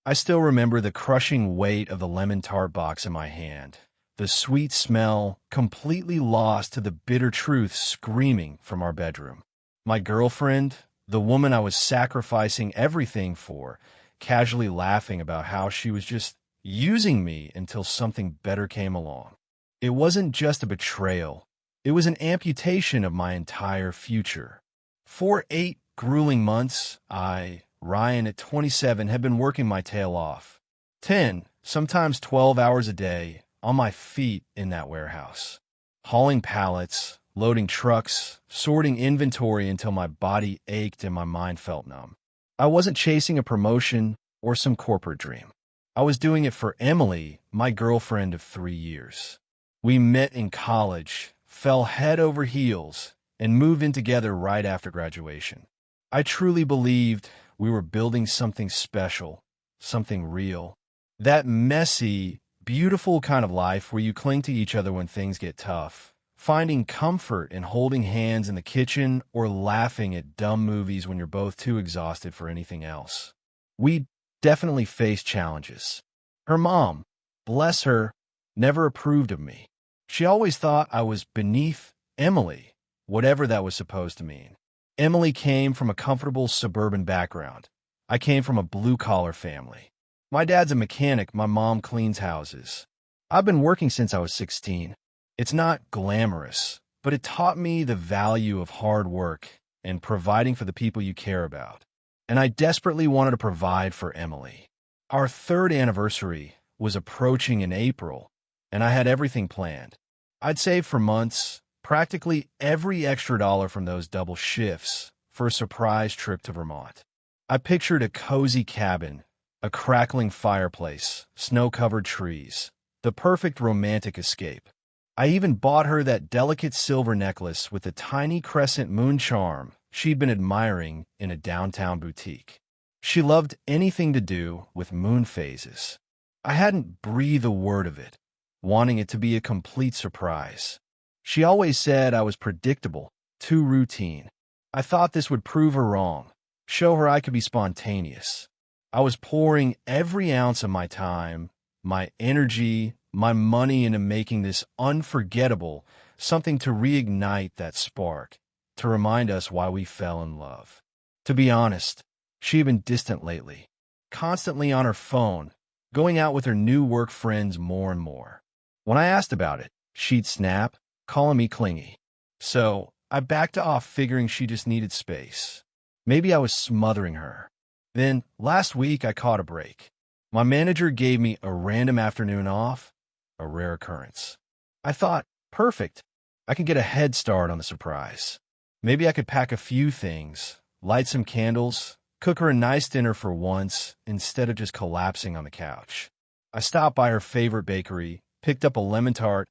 I still remember the crushing weight of the lemon tart box in my hand, the sweet smell completely lost to the bitter truth screaming from our bedroom. My girlfriend, the woman I was sacrificing everything for, casually laughing about how she was just using me until something better came along. It wasn't just a betrayal. It was an amputation of my entire future. For 8 grueling months, Ryan, at 27, had been working my tail off. 10, sometimes 12 hours a day, on my feet in that warehouse. Hauling pallets, loading trucks, sorting inventory until my body ached and my mind felt numb. I wasn't chasing a promotion or some corporate dream. I was doing it for Emily, my girlfriend of 3 years. We met in college, fell head over heels, and moved in together right after graduation. I truly believed we were building something special, something real. That messy, beautiful kind of life where you cling to each other when things get tough, finding comfort in holding hands in the kitchen or laughing at dumb movies when you're both too exhausted for anything else. We definitely faced challenges. Her mom, bless her, never approved of me. She always thought I was beneath Emily, whatever that was supposed to mean. Emily came from a comfortable suburban background. I came from a blue-collar family. My dad's a mechanic, my mom cleans houses. I've been working since I was 16. It's not glamorous, but it taught me the value of hard work and providing for the people you care about. And I desperately wanted to provide for Emily. Our 3rd anniversary was approaching in April, and I had everything planned. I'd saved for months, practically every extra dollar from those double shifts, for a surprise trip to Vermont. I pictured a cozy cabin, a crackling fireplace, snow-covered trees, the perfect romantic escape. I even bought her that delicate silver necklace with the tiny crescent moon charm she'd been admiring in a downtown boutique. She loved anything to do with moon phases. I hadn't breathed a word of it, wanting it to be a complete surprise. She always said I was predictable, too routine. I thought this would prove her wrong, show her I could be spontaneous. I was pouring every ounce of my time, my energy, my money into making this unforgettable, something to reignite that spark, to remind us why we fell in love. To be honest, she had been distant lately, constantly on her phone, going out with her new work friends more and more. When I asked about it, she'd snap, calling me clingy. So I backed off, figuring she just needed space. Maybe I was smothering her. Then, last week, I caught a break. My manager gave me a random afternoon off, a rare occurrence. I thought, perfect. I could get a head start on the surprise. Maybe I could pack a few things, light some candles, cook her a nice dinner for once, instead of just collapsing on the couch. I stopped by her favorite bakery, picked up a lemon tart,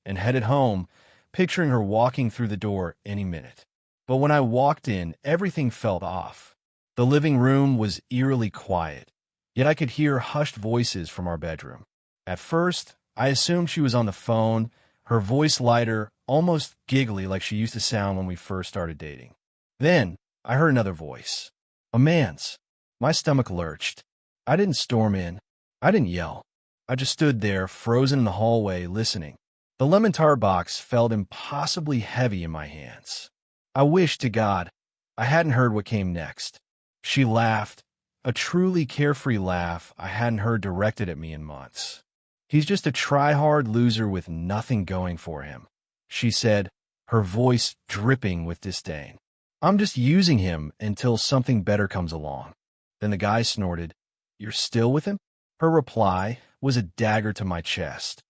and headed home, picturing her walking through the door any minute. But when I walked in, everything felt off. The living room was eerily quiet, yet I could hear hushed voices from our bedroom. At first, I assumed she was on the phone, her voice lighter, almost giggly like she used to sound when we first started dating. Then, I heard another voice. A man's. My stomach lurched. I didn't storm in. I didn't yell. I just stood there, frozen in the hallway, listening. The lemon tart box felt impossibly heavy in my hands. I wished to God I hadn't heard what came next. She laughed, a truly carefree laugh I hadn't heard directed at me in months. He's just a try-hard loser with nothing going for him, she said, her voice dripping with disdain. I'm just using him until something better comes along. Then the guy snorted, You're still with him? Her reply was a dagger to my chest.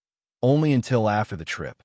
Only until after the trip.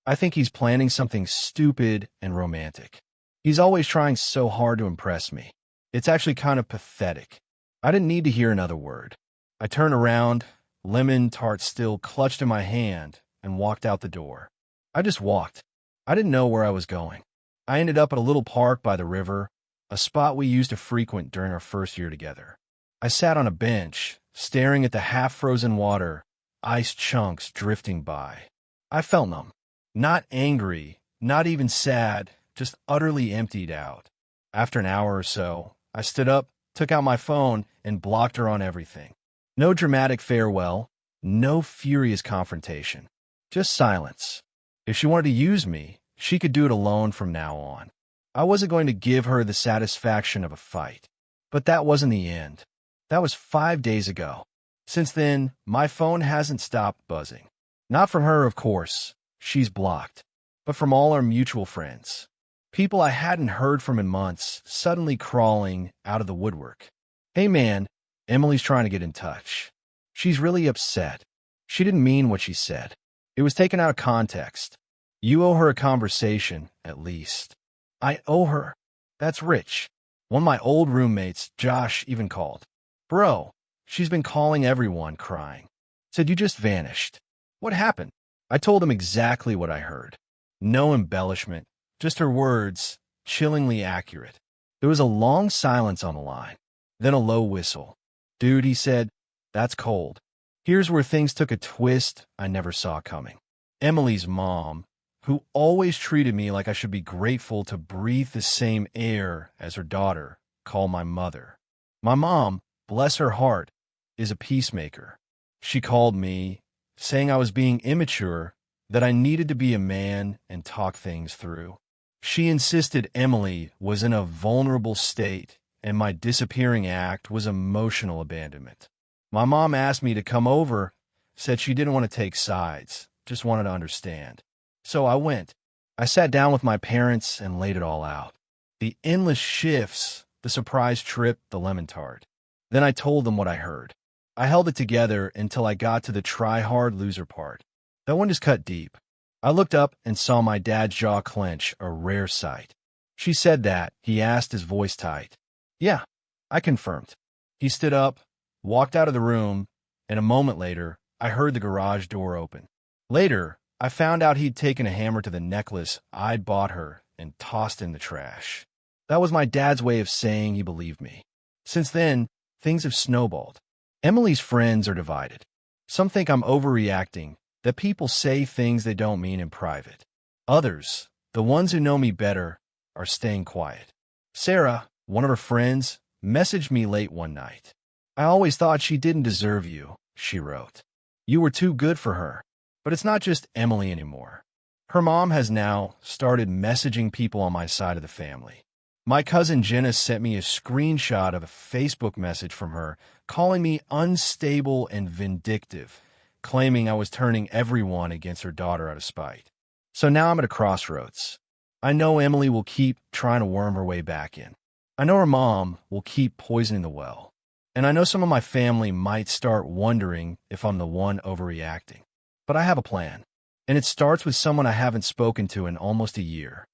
I think he's planning something stupid and romantic. He's always trying so hard to impress me. It's actually kind of pathetic. I didn't need to hear another word. I turned around, lemon tart still clutched in my hand, and walked out the door. I just walked. I didn't know where I was going. I ended up at a little park by the river, a spot we used to frequent during our first year together. I sat on a bench, staring at the half-frozen water, ice chunks drifting by. I felt numb. Not angry, not even sad, just utterly emptied out. After an hour or so, I stood up, took out my phone, and blocked her on everything. No dramatic farewell, no furious confrontation. Just silence. If she wanted to use me, she could do it alone from now on. I wasn't going to give her the satisfaction of a fight. But that wasn't the end. That was 5 days ago. Since then, my phone hasn't stopped buzzing. Not from her, of course. She's blocked. But from all our mutual friends. People I hadn't heard from in months, suddenly crawling out of the woodwork. Hey man, Emily's trying to get in touch. She's really upset. She didn't mean what she said. It was taken out of context. You owe her a conversation, at least. I owe her. That's rich. One of my old roommates, Josh, even called. Bro, she's been calling everyone, crying. Said you just vanished. What happened? I told him exactly what I heard. No embellishment, just her words, chillingly accurate. There was a long silence on the line, then a low whistle. Dude, he said, that's cold. Here's where things took a twist I never saw coming. Emily's mom, who always treated me like I should be grateful to breathe the same air as her daughter, called my mother. My mom, bless her heart, is a peacemaker. She called me, saying I was being immature, that I needed to be a man and talk things through. She insisted Emily was in a vulnerable state, and my disappearing act was emotional abandonment. My mom asked me to come over, said she didn't want to take sides, just wanted to understand. So I went. I sat down with my parents and laid it all out. The endless shifts, the surprise trip, the lemon tart. Then I told them what I heard. I held it together until I got to the try-hard loser part. That one just cut deep. I looked up and saw my dad's jaw clench, a rare sight. She said that, he asked, his voice tight. Yeah, I confirmed. He stood up, walked out of the room, and a moment later, I heard the garage door open. Later, I found out he'd taken a hammer to the necklace I'd bought her and tossed in the trash. That was my dad's way of saying he believed me. Since then, things have snowballed. Emily's friends are divided. Some think I'm overreacting, that people say things they don't mean in private. Others, the ones who know me better, are staying quiet. Sarah, one of her friends, messaged me late one night. I always thought she didn't deserve you, she wrote. You were too good for her. But it's not just Emily anymore. Her mom has now started messaging people on my side of the family. My cousin Jenna sent me a screenshot of a Facebook message from her calling me unstable and vindictive, claiming I was turning everyone against her daughter out of spite. So now I'm at a crossroads. I know Emily will keep trying to worm her way back in. I know her mom will keep poisoning the well. And I know some of my family might start wondering if I'm the one overreacting. But I have a plan, and it starts with someone I haven't spoken to in almost a year.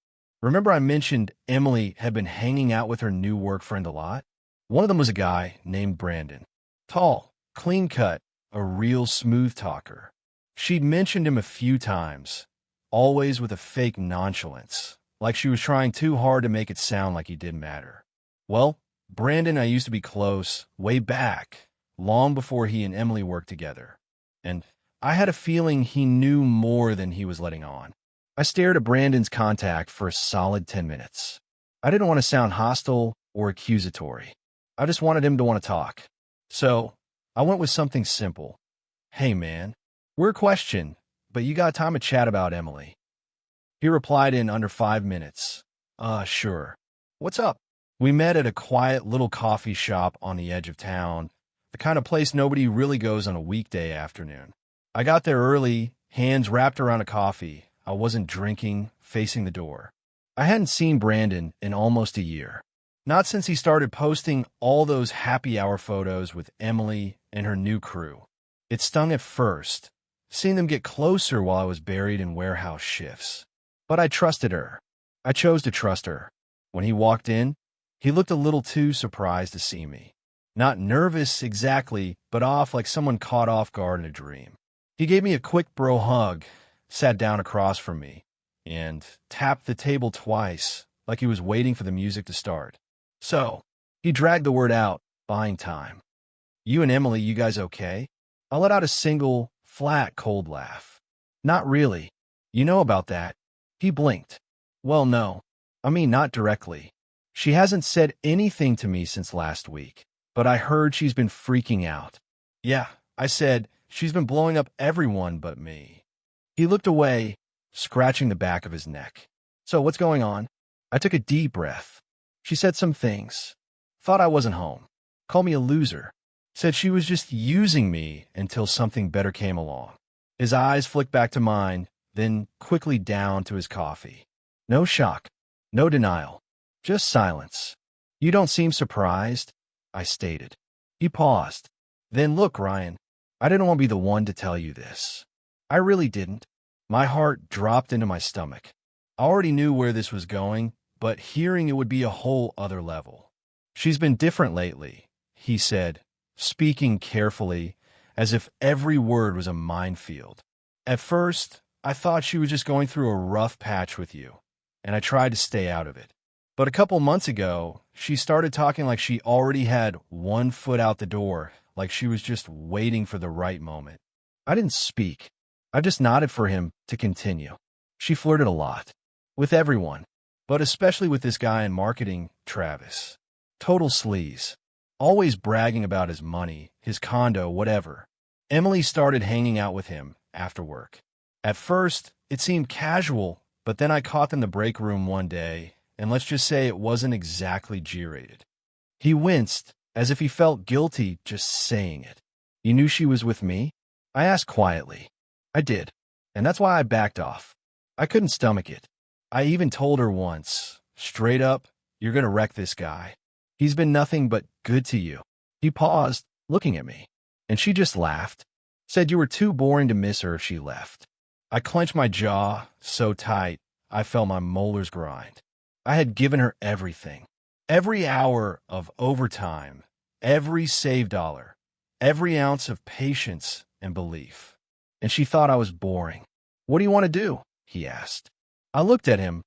Remember I mentioned Emily had been hanging out with her new work friend a lot? One of them was a guy named Brandon. Tall, clean-cut, a real smooth talker. She'd mentioned him a few times, always with a fake nonchalance, like she was trying too hard to make it sound like he didn't matter. Well, Brandon and I used to be close, way back, long before he and Emily worked together. And I had a feeling he knew more than he was letting on. I stared at Brandon's contact for a solid 10 minutes. I didn't want to sound hostile or accusatory. I just wanted him to want to talk. So I went with something simple. Hey man, weird question, but you got time to chat about Emily? He replied in under 5 minutes. Sure. What's up? We met at a quiet little coffee shop on the edge of town, the kind of place nobody really goes on a weekday afternoon. I got there early, hands wrapped around a coffee. I wasn't drinking, facing the door. I hadn't seen Brandon in almost a year. Not since he started posting all those happy hour photos with Emily and her new crew. It stung at first, seeing them get closer while I was buried in warehouse shifts. But I trusted her. I chose to trust her. When he walked in, he looked a little too surprised to see me. Not nervous exactly, but off like someone caught off guard in a dream. He gave me a quick bro hug, sat down across from me, and tapped the table twice, like he was waiting for the music to start. So, he dragged the word out, buying time. You and Emily, you guys okay? I let out a single, flat, cold laugh. Not really. You know about that. He blinked. Well, no. I mean, not directly. She hasn't said anything to me since last week, but I heard she's been freaking out. Yeah, I said, she's been blowing up everyone but me. He looked away, scratching the back of his neck. So what's going on? I took a deep breath. She said some things. Thought I wasn't home. Called me a loser. Said she was just using me until something better came along. His eyes flicked back to mine, then quickly down to his coffee. No shock. No denial. Just silence. You don't seem surprised, I stated. He paused. Then look, Ryan, I didn't want to be the one to tell you this. I really didn't. My heart dropped into my stomach. I already knew where this was going, but hearing it would be a whole other level. She's been different lately, he said, speaking carefully, as if every word was a minefield. At first, I thought she was just going through a rough patch with you, and I tried to stay out of it. But a couple months ago, she started talking like she already had one foot out the door, like she was just waiting for the right moment. I didn't speak. I just nodded for him to continue. She flirted a lot. With everyone. But especially with this guy in marketing, Travis. Total sleaze. Always bragging about his money, his condo, whatever. Emily started hanging out with him after work. At first, it seemed casual, but then I caught them in the break room one day, and let's just say it wasn't exactly G-rated. He winced, as if he felt guilty just saying it. You knew she was with me? I asked quietly. I did, and that's why I backed off. I couldn't stomach it. I even told her once, straight up, you're gonna wreck this guy. He's been nothing but good to you. He paused, looking at me, and she just laughed. Said you were too boring to miss her if she left. I clenched my jaw so tight, I felt my molars grind. I had given her everything. Every hour of overtime, every saved dollar, every ounce of patience and belief. And she thought I was boring. What do you want to do? He asked. I looked at him,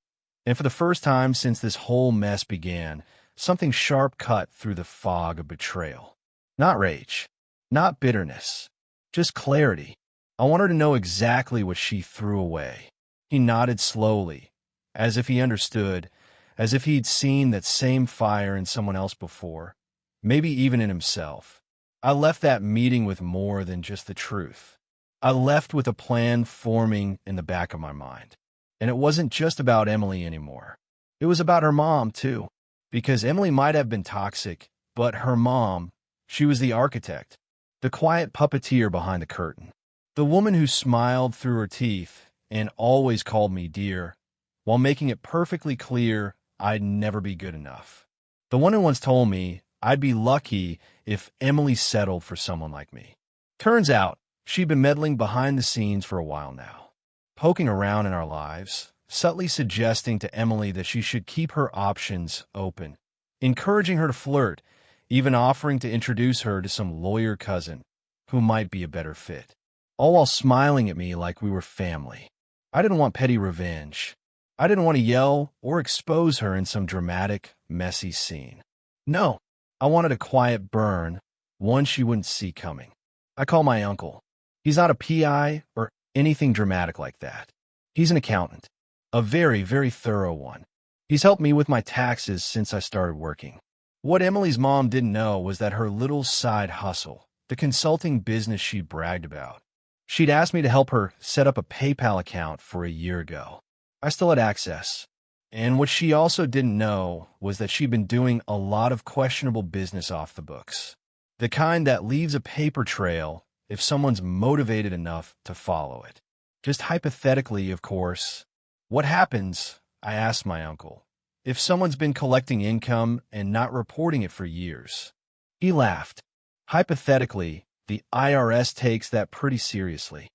and for the first time since this whole mess began, something sharp cut through the fog of betrayal. Not rage, not bitterness, just clarity. I wanted to know exactly what she threw away. He nodded slowly, as if he understood, as if he'd seen that same fire in someone else before, maybe even in himself. I left that meeting with more than just the truth. I left with a plan forming in the back of my mind. And it wasn't just about Emily anymore. It was about her mom, too. Because Emily might have been toxic, but her mom, she was the architect, the quiet puppeteer behind the curtain, the woman who smiled through her teeth and always called me dear, while making it perfectly clear I'd never be good enough. The one who once told me I'd be lucky if Emily settled for someone like me. Turns out, she'd been meddling behind the scenes for a while now, poking around in our lives, subtly suggesting to Emily that she should keep her options open, encouraging her to flirt, even offering to introduce her to some lawyer cousin who might be a better fit, all while smiling at me like we were family. I didn't want petty revenge. I didn't want to yell or expose her in some dramatic, messy scene. No, I wanted a quiet burn, one she wouldn't see coming. I call my uncle. He's not a PI or anything dramatic like that. He's an accountant, a very, very thorough one. He's helped me with my taxes since I started working. What Emily's mom didn't know was that her little side hustle, the consulting business she bragged about, she'd asked me to help her set up a PayPal account for a year ago. I still had access. And what she also didn't know was that she'd been doing a lot of questionable business off the books. The kind that leaves a paper trail if someone's motivated enough to follow it. Just hypothetically, of course. What happens, I asked my uncle, if someone's been collecting income and not reporting it for years? He laughed. Hypothetically, the IRS takes that pretty seriously.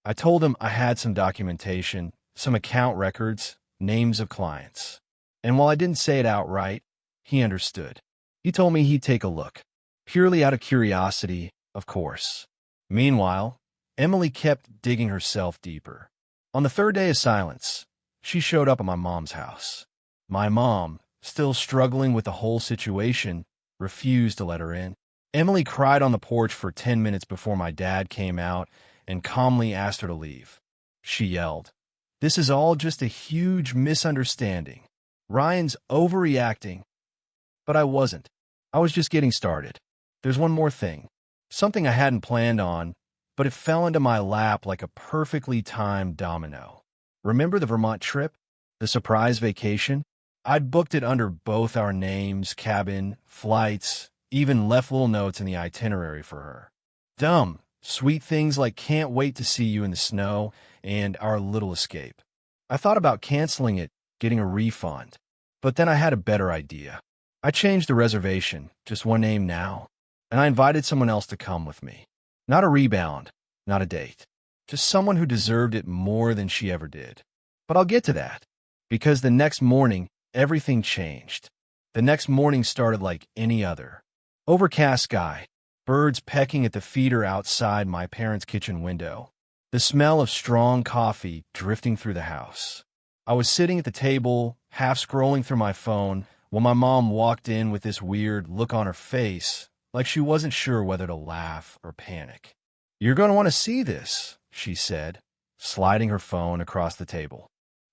I told him I had some documentation, some account records, names of clients. And while I didn't say it outright, he understood. He told me he'd take a look. Purely out of curiosity, of course. Meanwhile, Emily kept digging herself deeper. On the third day of silence, she showed up at my mom's house. My mom, still struggling with the whole situation, refused to let her in. Emily cried on the porch for 10 minutes before my dad came out and calmly asked her to leave. She yelled, "This is all just a huge misunderstanding. Ryan's overreacting." But I wasn't. I was just getting started. There's one more thing. Something I hadn't planned on, but it fell into my lap like a perfectly timed domino. Remember the Vermont trip? The surprise vacation? I'd booked it under both our names, cabin, flights, even left little notes in the itinerary for her. Dumb, sweet things like can't wait to see you in the snow and our little escape. I thought about canceling it, getting a refund, but then I had a better idea. I changed the reservation, just one name now, and I invited someone else to come with me. Not a rebound, not a date, just someone who deserved it more than she ever did. But I'll get to that, because the next morning, everything changed. The next morning started like any other. Overcast sky, birds pecking at the feeder outside my parents' kitchen window, the smell of strong coffee drifting through the house. I was sitting at the table, half scrolling through my phone, when my mom walked in with this weird look on her face, like she wasn't sure whether to laugh or panic. "You're going to want to see this," she said, sliding her phone across the table.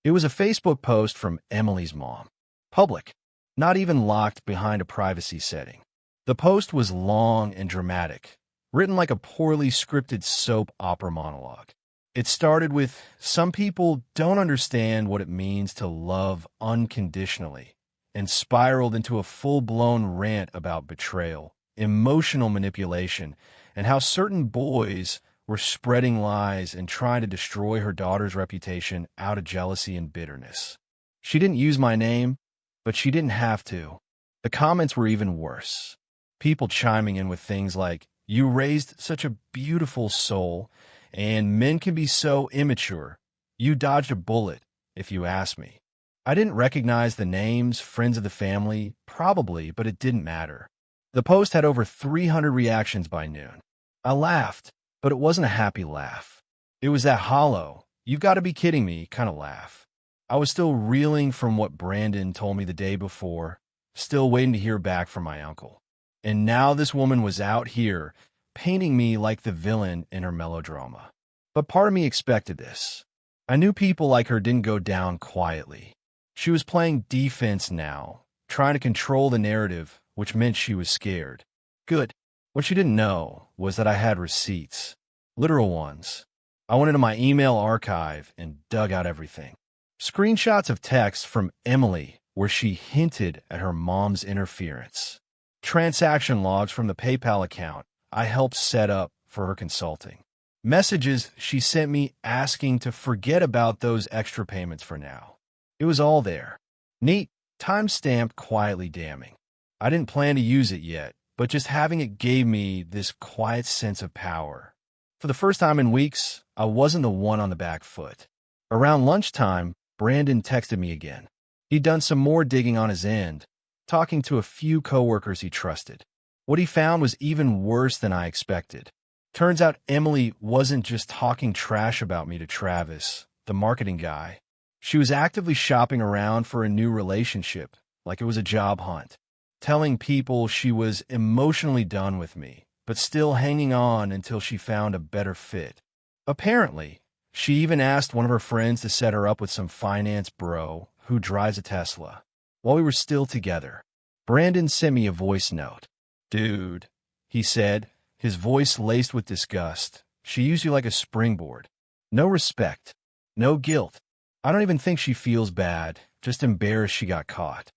It was a Facebook post from Emily's mom. Public, not even locked behind a privacy setting. The post was long and dramatic, written like a poorly scripted soap opera monologue. It started with, "Some people don't understand what it means to love unconditionally," and spiraled into a full-blown rant about betrayal, emotional manipulation, and how certain boys were spreading lies and trying to destroy her daughter's reputation out of jealousy and bitterness. She didn't use my name, but she didn't have to. The comments were even worse. People chiming in with things like, "You raised such a beautiful soul," and "Men can be so immature. You dodged a bullet, if you ask me." I didn't recognize the names, friends of the family, probably, but it didn't matter. The post had over 300 reactions by noon. I laughed, but it wasn't a happy laugh. It was that hollow, "you've got to be kidding me" kind of laugh. I was still reeling from what Brandon told me the day before, still waiting to hear back from my uncle. And now this woman was out here, painting me like the villain in her melodrama. But part of me expected this. I knew people like her didn't go down quietly. She was playing defense now, trying to control the narrative, which meant she was scared. Good. What she didn't know was that I had receipts. Literal ones. I went into my email archive and dug out everything. Screenshots of texts from Emily where she hinted at her mom's interference. Transaction logs from the PayPal account I helped set up for her consulting. Messages she sent me asking to forget about those extra payments for now. It was all there. Neat, time-stamped, quietly damning. I didn't plan to use it yet, but just having it gave me this quiet sense of power. For the first time in weeks, I wasn't the one on the back foot. Around lunchtime, Brandon texted me again. He'd done some more digging on his end, talking to a few coworkers he trusted. What he found was even worse than I expected. Turns out Emily wasn't just talking trash about me to Travis, the marketing guy. She was actively shopping around for a new relationship, like it was a job hunt, telling people she was emotionally done with me, but still hanging on until she found a better fit. Apparently, she even asked one of her friends to set her up with some finance bro who drives a Tesla. While we were still together, Brandon sent me a voice note. "Dude," he said, his voice laced with disgust, "she used you like a springboard. No respect. No guilt. I don't even think she feels bad, just embarrassed she got caught."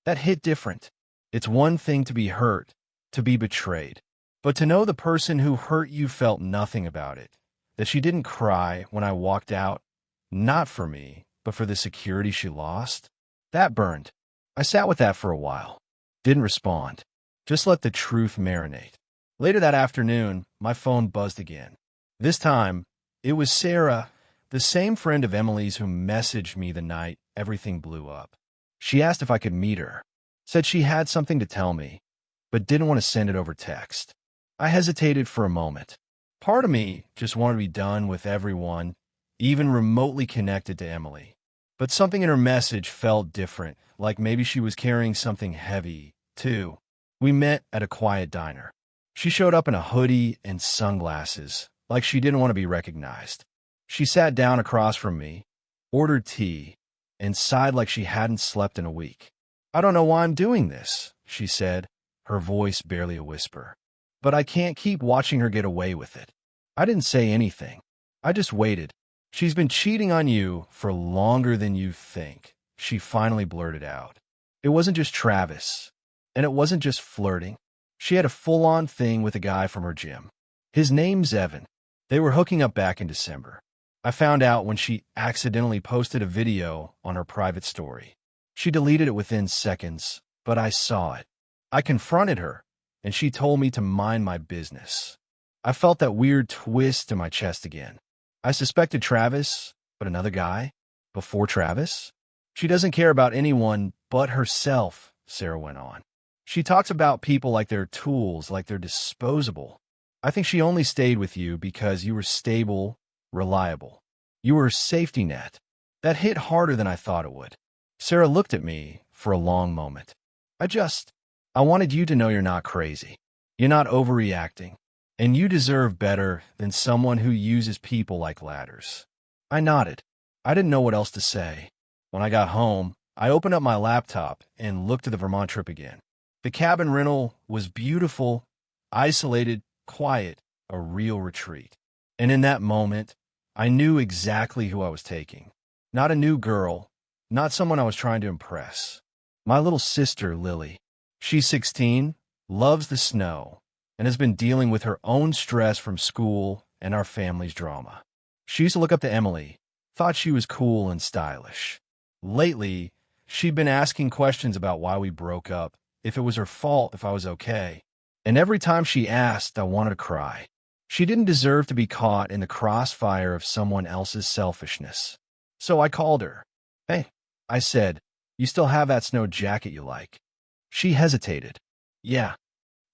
That hit different. It's one thing to be hurt, to be betrayed, but to know the person who hurt you felt nothing about it, that she didn't cry when I walked out, not for me, but for the security she lost, that burned. I sat with that for a while. Didn't respond. Just let the truth marinate. Later that afternoon, my phone buzzed again. This time, it was Sarah, the same friend of Emily's who messaged me the night everything blew up. She asked if I could meet her. Said she had something to tell me, but didn't want to send it over text. I hesitated for a moment. Part of me just wanted to be done with everyone, even remotely connected to Emily. But something in her message felt different, like maybe she was carrying something heavy, too. We met at a quiet diner. She showed up in a hoodie and sunglasses, like she didn't want to be recognized. She sat down across from me, ordered tea, and sighed like she hadn't slept in a week. "I don't know why I'm doing this," she said, her voice barely a whisper. but I can't keep watching her get away with it. I didn't say anything. I just waited. She's been cheating on you for longer than you think, she finally blurted out. It wasn't just Travis, and it wasn't just flirting. She had a full-on thing with a guy from her gym. His name's Evan. They were hooking up back in December. I found out when she accidentally posted a video on her private story. She deleted it within seconds, but I saw it. I confronted her, and she told me to mind my business. I felt that weird twist in my chest again. I suspected Travis, but another guy? Before Travis? She doesn't care about anyone but herself, Sarah went on. She talks about people like they're tools, like they're disposable. I think she only stayed with you because you were stable, reliable. You were a safety net. That hit harder than I thought it would. Sarah looked at me for a long moment. I wanted you to know you're not crazy. You're not overreacting. And you deserve better than someone who uses people like ladders. I nodded. I didn't know what else to say. When I got home, I opened up my laptop and looked at the Vermont trip again. The cabin rental was beautiful, isolated, quiet, a real retreat. And in that moment, I knew exactly who I was taking. Not a new girl, not someone I was trying to impress. My little sister, Lily. She's 16, loves the snow, and has been dealing with her own stress from school and our family's drama. She used to look up to Emily, thought she was cool and stylish. Lately, she'd been asking questions about why we broke up, if it was her fault, if I was okay. And every time she asked, I wanted to cry. She didn't deserve to be caught in the crossfire of someone else's selfishness. So I called her. Hey, I said, you still have that snow jacket you like? She hesitated. Yeah.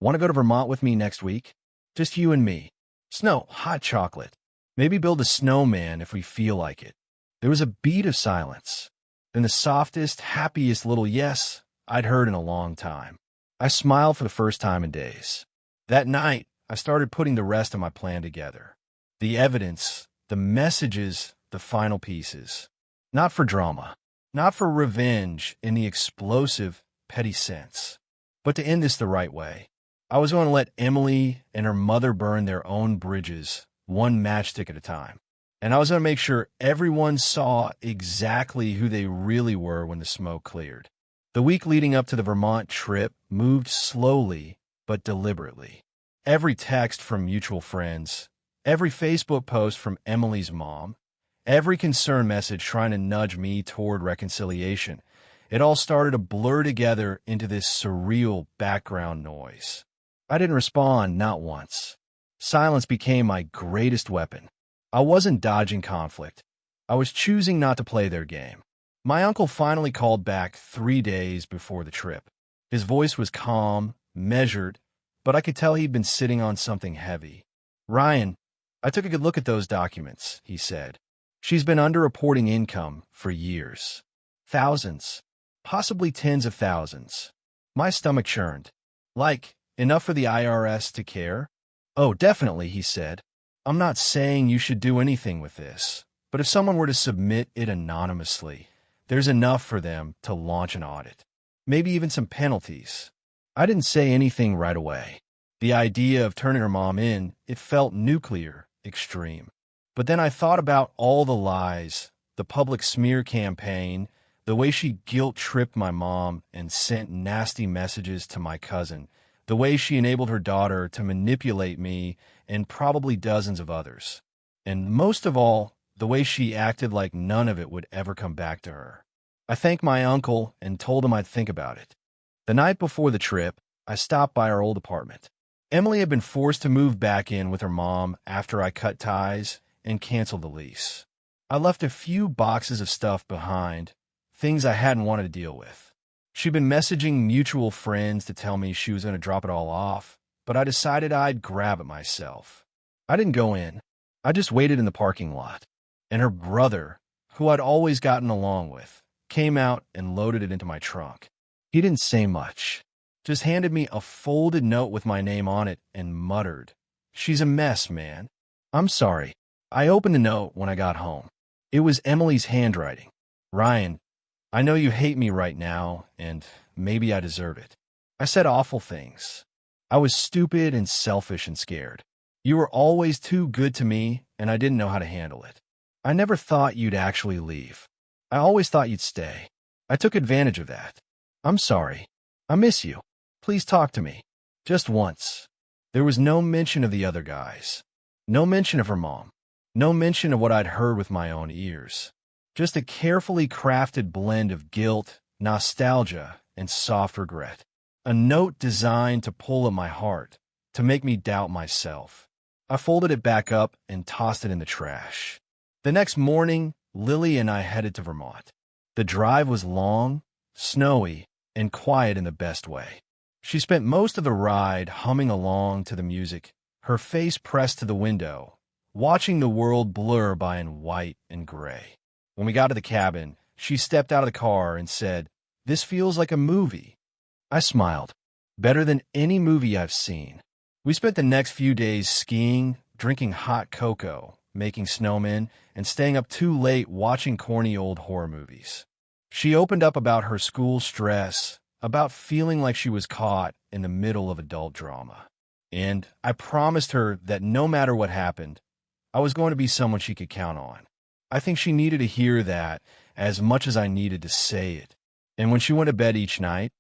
Want to go to Vermont with me next week? Just you and me. Snow, hot chocolate. Maybe build a snowman if we feel like it. There was a beat of silence. Then the softest, happiest little yes I'd heard in a long time. I smiled for the first time in days. That night, I started putting the rest of my plan together. The evidence, the messages, the final pieces. Not for drama, not for revenge in the explosive, petty sense, but to end this the right way. I was going to let Emily and her mother burn their own bridges, one matchstick at a time. And I was going to make sure everyone saw exactly who they really were when the smoke cleared. The week leading up to the Vermont trip moved slowly but deliberately. Every text from mutual friends, every Facebook post from Emily's mom, every concern message trying to nudge me toward reconciliation, it all started to blur together into this surreal background noise. I didn't respond, not once. Silence became my greatest weapon. I wasn't dodging conflict. I was choosing not to play their game. My uncle finally called back 3 days before the trip. His voice was calm, measured, but I could tell he'd been sitting on something heavy. Ryan, I took a good look at those documents, he said. She's been underreporting income for years. Thousands, possibly tens of thousands. My stomach churned. Like, enough for the IRS to care? Oh, definitely, he said. I'm not saying you should do anything with this, but if someone were to submit it anonymously, there's enough for them to launch an audit. Maybe even some penalties. I didn't say anything right away. The idea of turning her mom in, it felt nuclear, extreme. But then I thought about all the lies, the public smear campaign, the way she guilt-tripped my mom and sent nasty messages to my cousin, the way she enabled her daughter to manipulate me and probably dozens of others. And most of all, the way she acted like none of it would ever come back to her. I thanked my uncle and told him I'd think about it. The night before the trip, I stopped by our old apartment. Emily had been forced to move back in with her mom after I cut ties and canceled the lease. I left a few boxes of stuff behind, things I hadn't wanted to deal with. She'd been messaging mutual friends to tell me she was going to drop it all off, but I decided I'd grab it myself. I didn't go in. I just waited in the parking lot. And her brother, who I'd always gotten along with, came out and loaded it into my trunk. He didn't say much, just handed me a folded note with my name on it and muttered, "She's a mess, man. I'm sorry." I opened the note when I got home. It was Emily's handwriting. "Ryan, I know you hate me right now, and maybe I deserve it. I said awful things. I was stupid and selfish and scared. You were always too good to me, and I didn't know how to handle it. I never thought you'd actually leave. I always thought you'd stay. I took advantage of that. I'm sorry. I miss you. Please talk to me. Just once. There was no mention of the other guys. No mention of her mom. No mention of what I'd heard with my own ears. Just a carefully crafted blend of guilt, nostalgia, and soft regret. A note designed to pull at my heart, to make me doubt myself. I folded it back up and tossed it in the trash. The next morning, Lily and I headed to Vermont. The drive was long, snowy, and quiet in the best way. She spent most of the ride humming along to the music, her face pressed to the window, watching the world blur by in white and gray. When we got to the cabin, she stepped out of the car and said, "This feels like a movie." I smiled. Better than any movie I've seen. We spent the next few days skiing, drinking hot cocoa, making snowmen, and staying up too late watching corny old horror movies. She opened up about her school stress, about feeling like she was caught in the middle of adult drama. And I promised her that no matter what happened, I was going to be someone she could count on. I think she needed to hear that as much as I needed to say it. And when she went to bed each night,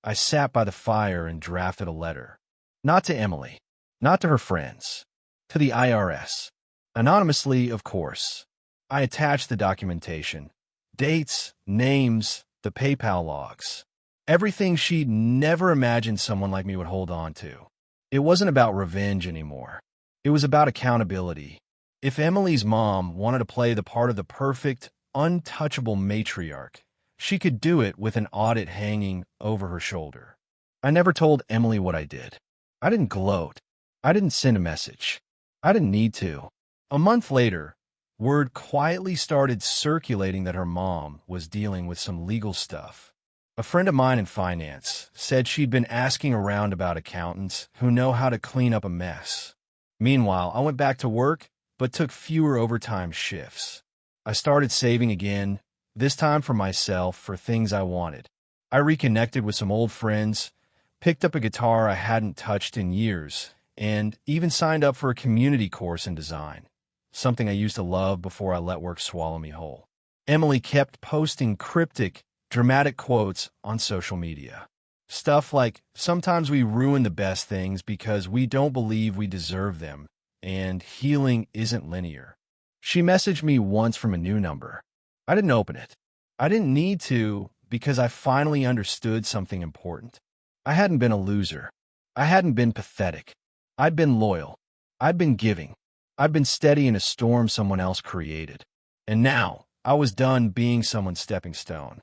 I sat by the fire and drafted a letter. Not to Emily, not to her friends, to the IRS. Anonymously, of course. I attached the documentation. Dates, names, the PayPal logs. Everything she'd never imagined someone like me would hold on to. It wasn't about revenge anymore. It was about accountability. If Emily's mom wanted to play the part of the perfect, untouchable matriarch, she could do it with an audit hanging over her shoulder. I never told Emily what I did. I didn't gloat. I didn't send a message. I didn't need to. A month later, word quietly started circulating that her mom was dealing with some legal stuff. A friend of mine in finance said she'd been asking around about accountants who know how to clean up a mess. Meanwhile, I went back to work, but took fewer overtime shifts. I started saving again, this time for myself, for things I wanted. I reconnected with some old friends, picked up a guitar I hadn't touched in years, and even signed up for a community course in design, something I used to love before I let work swallow me whole. Emily kept posting cryptic, dramatic quotes on social media. Stuff like, "Sometimes we ruin the best things because we don't believe we deserve them, and healing isn't linear." She messaged me once from a new number. I didn't open it. I didn't need to, because I finally understood something important. I hadn't been a loser. I hadn't been pathetic. I'd been loyal. I'd been giving. I'd been steady in a storm someone else created. And now, I was done being someone's stepping stone.